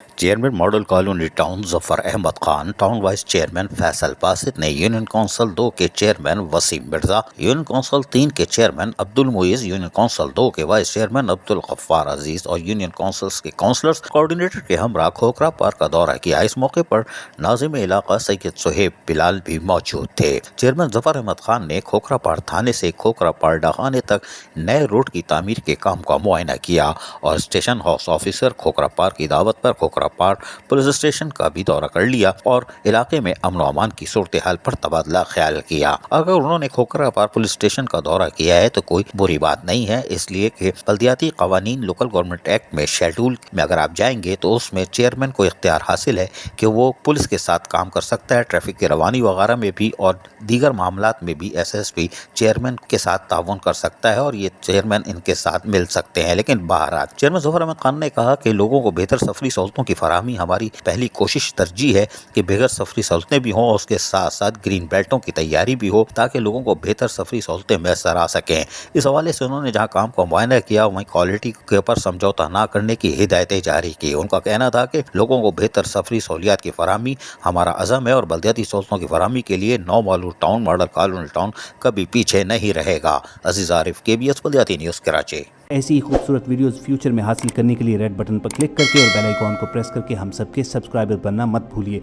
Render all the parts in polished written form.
Chairman model colony town Zafar Ahmed Khan, town vice chairman Faisal Basit نے union council 2 کے chairman Waseem Mirza, union council 3 کے chairman عبد المعیز، union council 2 کے vice chairman Abdul Ghaffar عزیز اور union councils کے councillors coordinator کے ہمراہ کھوکھرا پارک کا دورہ کیا۔ اس موقع پر ناظم علاقہ سید صہیب بلال بھی موجود تھے۔ چیئرمین ظفر احمد خان نے کھوکھرا پار تھانے سے کھوکھرا پار ڈاکخانے تک نئے روڈ کی تعمیر کے کام کا معائنہ کیا اور اسٹیشن ہاؤس آفیسر کھوکھرا پار کی دعوت پر کھوکھرا پار پولیس اسٹیشن کا بھی دورہ کر لیا اور علاقے میں امن و امان کی صورتحال پر تبادلہ خیال کیا۔ اگر انہوں نے کھوکھرا پار پولیس اسٹیشن کا دورہ کیا ہے تو کوئی بری بات نہیں ہے، اس لیے کہ بلدیاتی قوانین لوکل گورنمنٹ ایکٹ میں شیڈول میں اگر آپ جائیں گے تو اس میں چیئرمین کو اختیار حاصل ہے کہ وہ پولیس کے ساتھ کام کر سکتا ہے، ٹریفک کی روانی وغیرہ میں بھی اور دیگر معاملات میں بھی ایس ایس پی چیئرمین کے ساتھ تعاون کر سکتا ہے اور یہ چیئرمین ان کے ساتھ مل سکتے ہیں۔ لیکن بہرحال چیئرمین ظفر احمد خان نے کہا کہ لوگوں کو بہتر سفری سہولتوں کی فراہمی ہماری پہلی کوشش ترجیح ہے کہ بغیر سفری سہولتیں بھی ہوں اور اس کے ساتھ ساتھ گرین بیلٹوں کی تیاری بھی ہو تاکہ لوگوں کو بہتر سفری سہولتیں میسر آ سکیں۔ اس حوالے سے انہوں نے جہاں کام کا معائنہ کیا وہیں کوالٹی کے اوپر سمجھوتہ نہ کرنے کی ہدایتیں جاری کی۔ ان کا کہنا تھا کہ لوگوں کو بہتر سفری سہولیات کی فراہمی ہمارا عزم ہے اور بلدیاتی سہولتوں کی فراہمی کے لیے نو مالور ٹاؤن ماڈل کالونی ٹاؤن کبھی پیچھے نہیں رہے گا۔ عزیز عارف، KBS بلدیاتی نیوز، کراچی۔ ایسی ہی خوبصورت ویڈیوز فیوچر میں حاصل کرنے کے لیے ریڈ بٹن پر کلک کر کے اور بیل آئیکن کو پریس کر کے ہم سب کے سبسکرائبر بننا مت بھولیے۔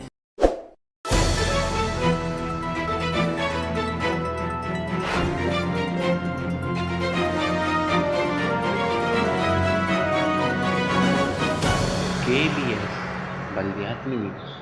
KBS بلدیاتی نیوز۔